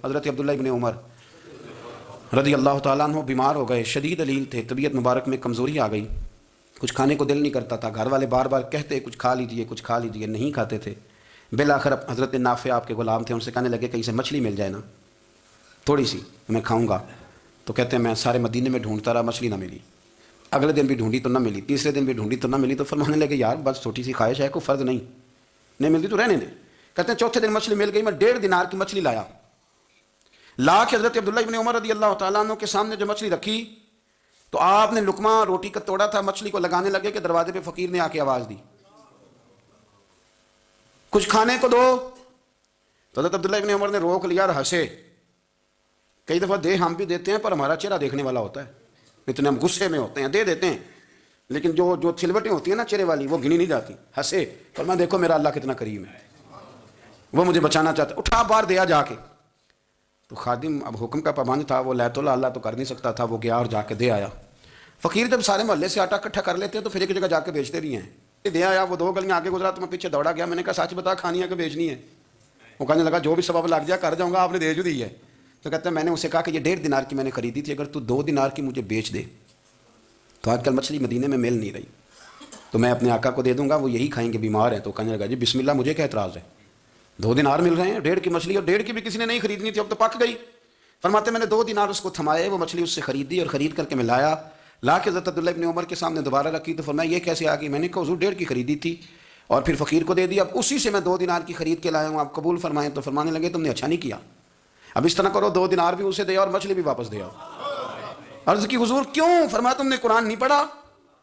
حضرت عبداللہ ابن عمر رضی اللہ تعالیٰ عنہ بیمار ہو گئے، شدید علیل تھے، طبیعت مبارک میں کمزوری آ گئی، کچھ کھانے کو دل نہیں کرتا تھا، گھر والے بار بار کہتے کچھ کھا لیجئے کچھ کھا لیجئے، نہیں کھاتے تھے۔ بالآخر حضرت نافع آپ کے غلام تھے، ان سے کہنے لگے کہیں سے مچھلی مل جائے نا تھوڑی سی، میں کھاؤں گا۔ تو کہتے ہیں میں سارے مدینے میں ڈھونڈتا رہا، مچھلی نہ ملی، اگلے دن بھی ڈھونڈی تو نہ ملی، تیسرے دن بھی ڈھونڈی تو نہ ملی، تو فرمانے لگے یار بس چھوٹی سی خواہش ہے، کوئی فرض نہیں ملتی تو رہنے دے۔ کہتے ہیں چوتھے دن مچھلی مل گئی، میں 1.5 دینار کی مچھلی لایا، لا کے حضرت عبداللہ ابن عمر رضی اللہ تعالیٰ عنہ کے سامنے جو مچھلی رکھی تو آپ نے لقمہ روٹی کا توڑا تھا، مچھلی کو لگانے لگے کہ دروازے پہ فقیر نے آ کے آواز دی کچھ کھانے کو دو، تو حضرت عبداللہ ابن عمر نے روک لیا اور ہنسے۔ کئی دفعہ دے ہم بھی دیتے ہیں پر ہمارا چہرہ دیکھنے والا ہوتا ہے، اتنے ہم غصے میں ہوتے ہیں، دے دیتے ہیں لیکن جو تھلوٹیں ہوتی ہیں نا چہرے والی وہ گنی نہیں جاتی۔ ہنسے پر میں دیکھو میرا اللہ کتنا کریم ہے، وہ مجھے بچانا چاہتا ہے، اٹھا بار دیا جا کے۔ تو خادم اب حکم کا پابند تھا، وہ لیت اللہ تو کر نہیں سکتا تھا، وہ گیا اور جا کے دے آیا۔ فقیر جب سارے محلے سے آٹا اکٹھا کر لیتے ہیں تو پھر ایک جگہ جا کے بیچتے بھی ہیں۔ دے آیا، وہ 2 گلیاں آگے گزرا تو میں پیچھے دوڑا گیا، میں نے کہا سچ بتا کھانی ہے کہ بیچنی ہے؟ وہ کہنے لگا جو بھی سبب لگ جائے کر جاؤں گا، آپ نے دے جو دی ہے۔ تو کہتا ہے میں نے اسے کہا کہ یہ 1.5 دینار کی میں نے خریدی تھی، اگر تو 2 دینار کی مجھے بیچ دے تو آج کل مچھلی مدینے میں مل نہیں رہی تو میں اپنے آقا کو دے دوں گا، وہ یہی کھائیں گے، بیمار ہیں۔ تو کہنے لگا جی بسم اللہ، مجھے کیا اعتراض ہے، 2 دینار مل رہے ہیں، 1.5 کی مچھلی، اور 1.5 کی بھی کسی نے نہیں خریدنی تھی، اب تو پک گئی۔ فرماتے میں نے 2 دینار اس کو تھمائے، وہ مچھلی اس سے خریدی اور خرید کر کے میں لایا، لا کے حضرت عبداللہ ابن عمر کے سامنے دوبارہ رکھی تو فرمایا یہ کیسے آ گئی؟ میں نے کہا حضور 1.5 کی خریدی تھی اور پھر فقیر کو دے دی، اب اسی سے میں 2 دینار کی خرید کے لایا ہوں، آپ قبول فرمائیں۔ تو فرمانے لگے تم نے اچھا نہیں کیا، اب اس طرح کرو 2 دینار بھی اسے دے اور مچھلی بھی واپس دے آؤ۔ عرض کی حضور کیوں؟ فرمایا تم نے قرآن نہیں پڑھا؟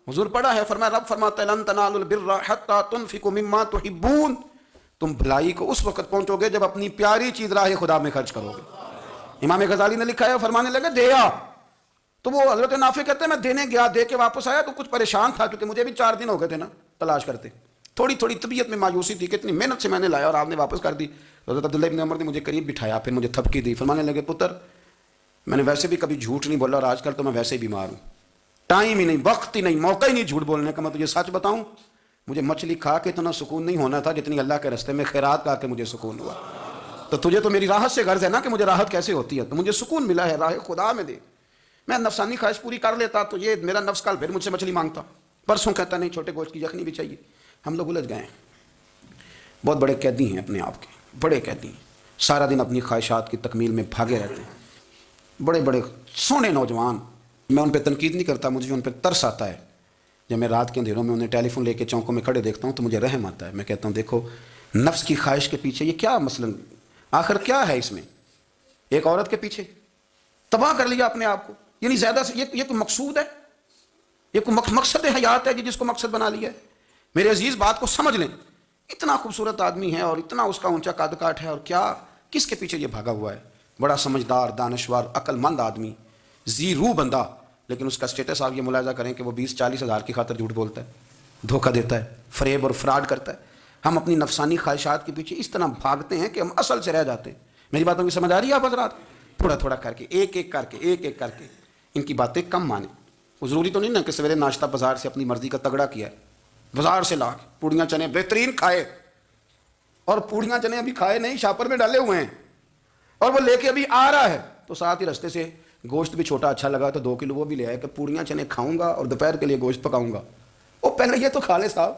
حضور پڑھا ہے۔ فرمایا رب فرماتا ہے لن تنالوا البر حتى تنفقوا مما تحبون، تم بھلائی کو اس وقت پہنچو گے جب اپنی پیاری چیز راہ خدا میں خرچ کرو گے۔ امام غزالی نے لکھا ہے، فرمانے لگے دے آ، تو وہ حضرت نافع کہتے ہیں میں دینے گیا، دے کے واپس آیا تو کچھ پریشان تھا کیونکہ مجھے بھی 4 دن ہو گئے تھے نا تلاش کرتے، تھوڑی طبیعت میں مایوسی تھی کہ اتنی محنت سے میں نے لایا اور آپ نے واپس کر دی۔ حضرت عبداللہ ابن عمر نے مجھے قریب بٹھایا، پھر مجھے تھپکی دی، فرمانے لگے پتر میں نے ویسے بھی کبھی جھوٹ نہیں بولا اور آج کل تو میں ویسے ہی بیمار ہوں، ٹائم ہی نہیں، وقت ہی نہیں، موقع ہی نہیں جھوٹ بولنے کا۔ میں تجھے سچ بتاؤں مجھے مچھلی کھا کے اتنا سکون نہیں ہونا تھا جتنی اللہ کے راستے میں خیرات کھا کے مجھے سکون ہوا۔ تو تجھے تو میری راحت سے غرض ہے نا کہ مجھے راحت کیسے ہوتی ہے، تو مجھے سکون ملا ہے راہ خدا میں دے، میں نفسانی خواہش پوری کر لیتا تو یہ میرا نفس کل پھر مجھ سے مچھلی مانگتا، پرسوں کہتا نہیں چھوٹے گوشت کی یخنی بھی چاہیے۔ ہم لوگ الجھ گئے ہیں، بہت بڑے قیدی ہیں اپنے آپ کے، بڑے قیدی ہیں، سارا دن اپنی خواہشات کی تکمیل میں بھاگے رہتے ہیں، بڑے بڑے سونے نوجوان۔ میں ان پہ تنقید نہیں کرتا، مجھے ان پہ ترس آتا ہے جب میں رات کے اندھیروں میں انہیں ٹیلی فون لے کے چوکوں میں کھڑے دیکھتا ہوں تو مجھے رحم آتا ہے۔ میں کہتا ہوں دیکھو نفس کی خواہش کے پیچھے یہ کیا مثلاً آخر کیا ہے اس میں، ایک عورت کے پیچھے تباہ کر لیا اپنے آپ کو، یعنی زیادہ سے یہ کوئی مقصود ہے، یہ کوئی مقصد حیات ہے جس کو مقصد بنا لیا ہے؟ میرے عزیز بات کو سمجھ لیں، اتنا خوبصورت آدمی ہے اور اتنا اس کا اونچا قد کاٹ ہے اور کیا کس کے پیچھے یہ بھاگا ہوا ہے، بڑا سمجھدار، دانشور، عقل مند آدمی، ذی روح بندہ، لیکن اس کا سٹیٹس آپ یہ ملاحظہ کریں کہ وہ 20-40 ہزار کی خاطر جھوٹ بولتا ہے، دھوکہ دیتا ہے، فریب اور فراڈ کرتا ہے۔ ہم اپنی نفسانی خواہشات کے پیچھے اس طرح بھاگتے ہیں کہ ہم اصل سے رہ جاتے ہیں۔ میری باتوں کی سمجھ آ رہی ہے آپ حضرات؟ تھوڑا تھوڑا کر کے ایک ایک کر کے ان کی باتیں کم مانیں۔ وہ ضروری تو نہیں نا کہ سویرے ناشتہ بازار سے اپنی مرضی کا تگڑا کیا ہے، بازار سے لا کے پوڑیاں چنے بہترین کھائے، اور پوڑیاں چنے ابھی کھائے نہیں، شاپر میں ڈالے ہوئے ہیں اور وہ لے کے ابھی آ رہا ہے، تو ساتھ ہی رستے سے گوشت بھی چھوٹا اچھا لگا تو 2 کلو وہ بھی لے آئے کہ پوڑیاں چنے کھاؤں گا اور دوپہر کے لیے گوشت پکاؤں گا۔ وہ پہلے یہ تو کھا لے صاحب،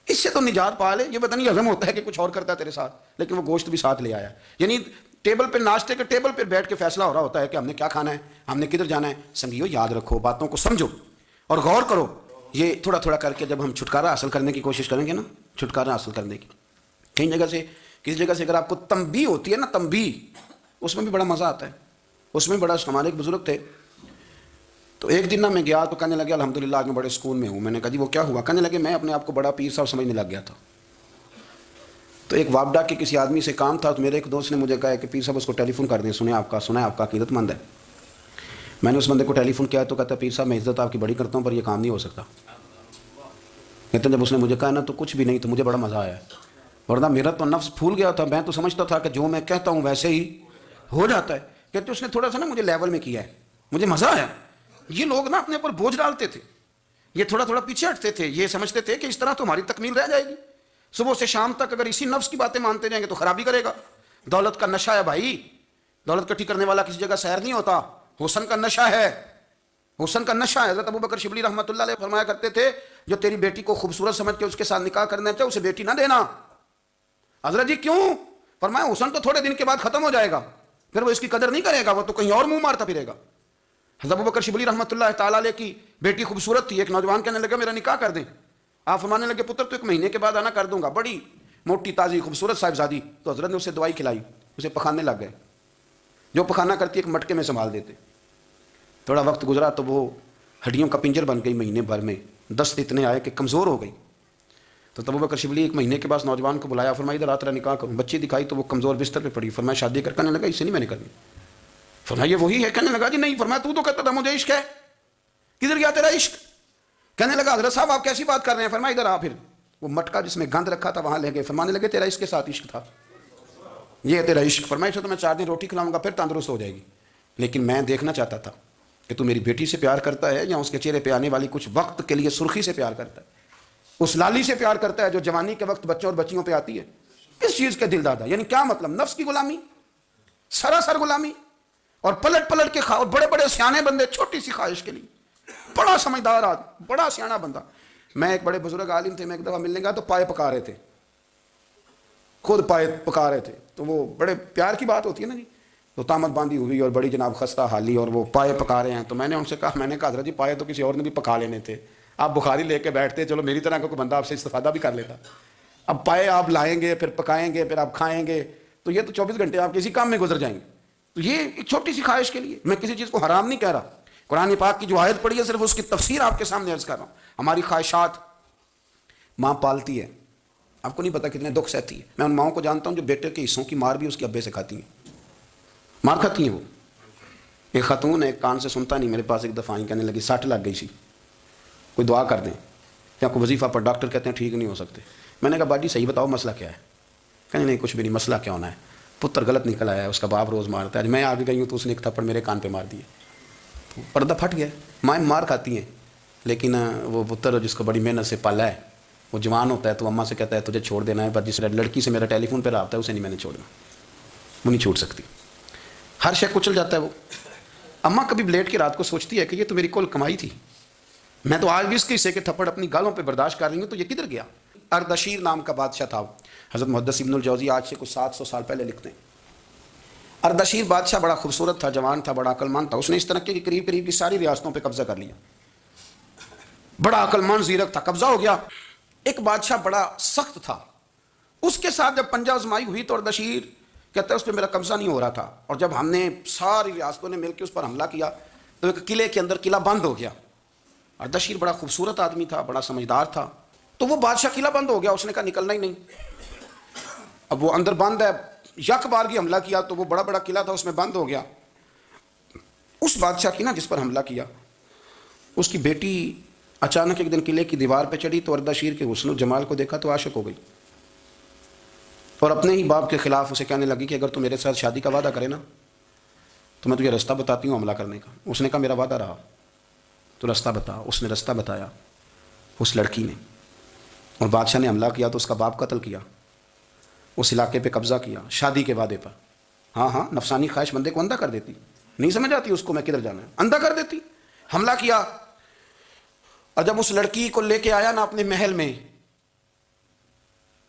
اس سے تو نجات پا لے، یہ پتہ نہیں ہضم ہوتا ہے کہ کچھ اور کرتا ہے تیرے ساتھ، لیکن وہ گوشت بھی ساتھ لے آیا، یعنی ٹیبل پہ ناشتے کے ٹیبل پہ بیٹھ کے فیصلہ ہو رہا ہوتا ہے کہ ہم نے کیا کھانا ہے، ہم نے کدھر جانا ہے۔ سنگیو یاد رکھو، باتوں کو سمجھو اور غور کرو، یہ تھوڑا تھوڑا کر کے جب ہم چھٹکارا حاصل کرنے کی کوشش کریں گے نا، چھٹکارا حاصل کرنے کی، کئی جگہ سے کسی جگہ سے اگر آپ کو تنبیہ ہوتی ہے نا، تنبیہ، اس میں بھی بڑا مزہ آتا ہے، اس میں بڑا، ہمارے ایک بزرگ تھے تو ایک دن نا میں گیا تو کہنے لگے الحمدللہ آج میں بڑے سکون میں ہوں۔ میں نے کہا جی وہ کیا ہوا؟ کہنے لگے میں اپنے آپ کو بڑا پیر صاحب سمجھنے لگ گیا تھا، تو ایک وابڈا کے کسی آدمی سے کام تھا تو میرے ایک دوست نے مجھے کہا کہ پیر صاحب اس کو ٹیلی فون کر دیں، سنا ہے آپ کا عقیدت مند ہے۔ میں نے اس بندے کو ٹیلی فون کیا تو کہتا پیر صاحب میں عزت آپ کی بڑی کرتا ہوں پر یہ کام نہیں ہو سکتا۔ کہتے جب اس نے مجھے کہا نا تو کچھ بھی نہیں، تو مجھے بڑا مزہ آیا، ورنہ میرا تو نفس پھول گیا تھا، میں تو سمجھتا تھا کہ جو میں کہتا ہوں ویسے ہی ہو جاتا ہے۔ کہتے اس نے تھوڑا سا نا مجھے لیول میں کیا ہے، مجھے مزہ آیا۔ یہ لوگ نا اپنے اوپر بوجھ ڈالتے تھے، یہ تھوڑا تھوڑا پیچھے ہٹتے تھے، یہ سمجھتے تھے کہ اس طرح تو ہماری تکمیل رہ جائے گی، صبح سے شام تک اگر اسی نفس کی باتیں مانتے جائیں گے تو خرابی کرے گا۔ دولت کا نشہ ہے بھائی، دولت کٹھی کرنے والا کسی جگہ سیر نہیں ہوتا، حسن کا نشہ ہے، حسن کا نشہ ہے۔ حضرت ابوبکر شبلی رحمۃ اللہ علیہ فرمایا کرتے تھے جو تیری بیٹی کو خوبصورت سمجھ کے اس کے ساتھ نکاح کرنا چاہے اسے بیٹی نہ دینا۔ حضرت جی کیوں؟ فرمایا حسن تو تھوڑے دن کے بعد ختم ہو جائے گا، پھر وہ اس کی قدر نہیں کرے گا، وہ تو کہیں اور منہ مارتا پھرے گا۔ حضرت ابوبکر شبلی رحمۃ اللہ تعالیٰ علیہ کی بیٹی خوبصورت تھی، ایک نوجوان کہنے لگا میرا نکاح کر دیں۔ آپ فرمانے لگے پتر تو 1 مہینے کے بعد آنا کر دوں گا، بڑی موٹی تازی خوبصورت صاحبزادی۔ تو حضرت نے اسے دوائی کھلائی، اسے پخانے لگ گئے، جو پخانہ کرتی ایک مٹکے میں سنبھال دیتے۔ تھوڑا وقت گزرا تو وہ ہڈیوں کا پنجر بن گئی، مہینے بھر میں دست اتنے آئے کہ کمزور ہو گئی۔ تو ابوبکر شبلی 1 مہینے کے بعد نوجوان کو بلایا، فرمایا ادھر آ تیرا نکاح کروں۔ بچی دکھائی تو وہ کمزور بستر پہ پڑی، فرمایا شادی کرنے لگا اس سے نہیں میں نے کرنی۔ فرمایا یہ وہی ہے؟ کہنے لگا جی نہیں۔ فرمایا تو کہتا تھا مجھے عشق ہے، کدھر گیا تیرا عشق؟ کہنے لگا حضرت صاحب آپ کیسی بات کر رہے ہیں؟ فرمایا ادھر آ۔ پھر وہ مٹکا جس میں گند رکھا تھا وہاں لے گئے، فرمانے لگے تیرا اس کے ساتھ عشق تھا، یہ ہے تیرا عشق۔ فرمایا اسے تو میں 4 دن روٹی کھلاؤں گا پھر تندرست ہو جائے گی، لیکن میں دیکھنا چاہتا تھا کہ تو میری بیٹی سے پیار کرتا ہے یا اس کے چہرے پہ آنے والی کچھ وقت کے لیے سرخی سے پیار کرتا ہے، اس لالی سے پیار کرتا ہے جو جوانی کے وقت بچوں اور بچیوں پہ آتی ہے، کس چیز کے دل دادا؟ یعنی کیا مطلب؟ نفس کی غلامی، سراسر غلامی، اور پلٹ پلٹ کے اور بڑے بڑے سیانے بندے چھوٹی سی خواہش کے لیے، بڑا سمجھدار آدمی، بڑا سیانا بندہ۔ میں ایک بڑے بزرگ عالم تھے، میں ایک دفعہ ملنے گیا تو پائے پکا رہے تھے، خود پائے پکا رہے تھے، تو وہ بڑے پیار کی بات ہوتی ہے نا جی، تو تامت باندھی ہوئی اور بڑی جناب خستہ حالی اور وہ پائے پکا رہے ہیں۔ تو میں نے ان سے کہا حضرت جی پائے تو کسی اور نے بھی پکا لینے تھے، آپ بخاری لے کے بیٹھتے، چلو میری طرح کا کوئی بندہ آپ سے استفادہ بھی کر لیتا۔ اب پائے آپ لائیں گے، پھر پکائیں گے، پھر آپ کھائیں گے، تو یہ تو 24 گھنٹے آپ کسی کام میں گزر جائیں گے۔ تو یہ ایک چھوٹی سی خواہش کے لیے، میں کسی چیز کو حرام نہیں کہہ رہا، قرآن پاک کی جو آیت پڑھی ہے صرف اس کی تفسیر آپ کے سامنے عرض کر رہا ہوں۔ ہماری خواہشات ماں پالتی ہے، آپ کو نہیں پتا کتنے دکھ سہتی ہے۔ میں ان ماؤں کو جانتا ہوں جو بیٹے کے حصوں کی مار بھی اس کے ابے سے کھاتی ہیں، مار کھاتی ہیں وہ۔ ایک خاتون ہے، ایک کان سے سنتا نہیں، میرے پاس ایک دفعہ کہنے لگی 60 لگ گئی سی، کوئی دعا کر دیں یا کوئی وظیفہ پر، ڈاکٹر کہتے ہیں ٹھیک نہیں ہو سکتے۔ میں نے کہا باجی صحیح بتاؤ مسئلہ کیا ہے؟ کہنے نہیں کچھ بھی نہیں، مسئلہ کیا ہونا ہے، پتر غلط نکل آیا ہے، اس کا باپ روز مارتا ہے، میں آگے گئی ہوں تو اس نے ایک تھپڑ میرے کان پہ مار دیے، پردہ پھٹ گیا۔ مائیں مار کھاتی ہیں، لیکن وہ پتر جس کو بڑی محنت سے پالا ہے وہ جوان ہوتا ہے تو اماں سے کہتا ہے تجھے چھوڑ دینا ہے، پر جس لڑکی سے میرا ٹیلی فون پہ رابطہ ہے اسے نہیں میں نے چھوڑنا، وہ نہیں چھوڑ سکتی، ہر شے کچل جاتا ہے وہ۔ اماں کبھی لیٹ کے رات کو سوچتی ہے کہ یہ تو میری کل کمائی تھی، میں تو آج بھی اس کے حصے کے تھپڑ اپنی گالوں پہ برداشت کر رہی ہوں، تو یہ کدھر گیا؟ اردشیر نام کا بادشاہ تھا، حضرت محدث ابن الجوزی آج سے کچھ 700 سال پہلے لکھتے ہیں۔ اردشیر بادشاہ بڑا خوبصورت تھا، جوان تھا، بڑا عقل مند تھا، اس نے اس طرح کی قریب قریب کی ساری ریاستوں پہ قبضہ کر لیا، بڑا عقل مند زیرک تھا، قبضہ ہو گیا۔ ایک بادشاہ بڑا سخت تھا، اس کے ساتھ جب پنجہ آزمائی ہوئی تو اردشیر کہتا ہے اس پہ میرا قبضہ نہیں ہو رہا تھا، اور جب ہم نے ساری ریاستوں نے مل کے اس پر حملہ کیا تو ایک قلعے کے اندر قلعہ بند ہو گیا۔ اردشیر بڑا خوبصورت آدمی تھا، بڑا سمجھدار تھا، تو وہ بادشاہ قلعہ بند ہو گیا، اس نے کہا نکلنا ہی نہیں۔ اب وہ اندر بند ہے، یک بارگی حملہ کیا تو وہ بڑا بڑا قلعہ تھا اس میں بند ہو گیا۔ اس بادشاہ کی نا جس پر حملہ کیا، اس کی بیٹی اچانک ایک دن قلعے کی دیوار پہ چڑھی تو اردشیر کے حسن و جمال کو دیکھا تو عاشق ہو گئی، اور اپنے ہی باپ کے خلاف اسے کہنے لگی کہ اگر تو میرے ساتھ شادی کا وعدہ کرے نا تو میں تجھے رستہ بتاتی ہوں حملہ کرنے کا۔ اس نے کہا میرا وعدہ رہا، تو رستہ بتا۔ اس نے رستہ بتایا اس لڑکی نے، اور بادشاہ نے حملہ کیا تو اس کا باپ قتل کیا، اس علاقے پہ قبضہ کیا شادی کے وعدے پر۔ ہاں نفسانی خواہش بندے کو اندھا کر دیتی، نہیں سمجھ آتی اس کو میں کدھر جانا ہے، اندھا کر دیتی۔ حملہ کیا، اور جب اس لڑکی کو لے کے آیا نا اپنے محل میں،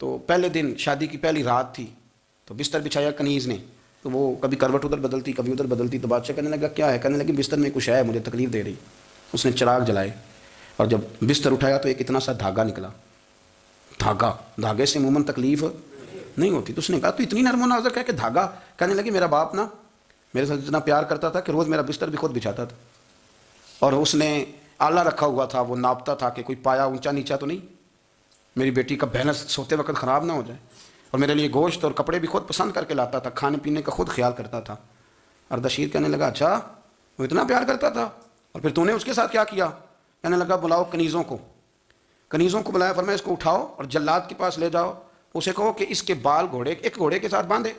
تو پہلے دن شادی کی پہلی رات تھی، تو بستر بچھایا کنیز نے، تو وہ کبھی کروٹ ادھر بدلتی کبھی ادھر بدلتی، تو بادشاہ کہنے لگا کیا ہے؟ کہنے لگی بستر میں کچھ ہے مجھے تکلیف دے رہی۔ اس نے چراغ جلائے اور جب بستر اٹھایا تو ایک اتنا سا دھاگا نکلا، دھاگے سے عموماً تکلیف نہیں ہوتی، تو اس نے کہا تو اتنی نرم و نازک ہے کہ دھاگا؟ کہنے لگی میرا باپ نا میرے ساتھ اتنا پیار کرتا تھا کہ روز میرا بستر بھی خود بچھاتا تھا، اور اس نے آلہ رکھا ہوا تھا، وہ ناپتا تھا کہ کوئی پایا اونچا نیچا تو نہیں، میری بیٹی کا بیلنس سوتے وقت خراب نہ ہو جائے، اور میرے لیے گوشت اور کپڑے بھی خود پسند کر کے لاتا تھا، کھانے پینے کا خود خیال کرتا تھا۔ اردشیر کہنے لگا اچھا وہ اتنا پیار کرتا تھا، اور پھر تو نے اس کے ساتھ کیا کیا؟ کہنے لگا بلاؤ کنیزوں کو بلایا، فرمایا اس کو اٹھاؤ اور جلاد کے پاس لے جاؤ، اسے کہو کہ اس کے بال ایک گھوڑے کے ساتھ باندھے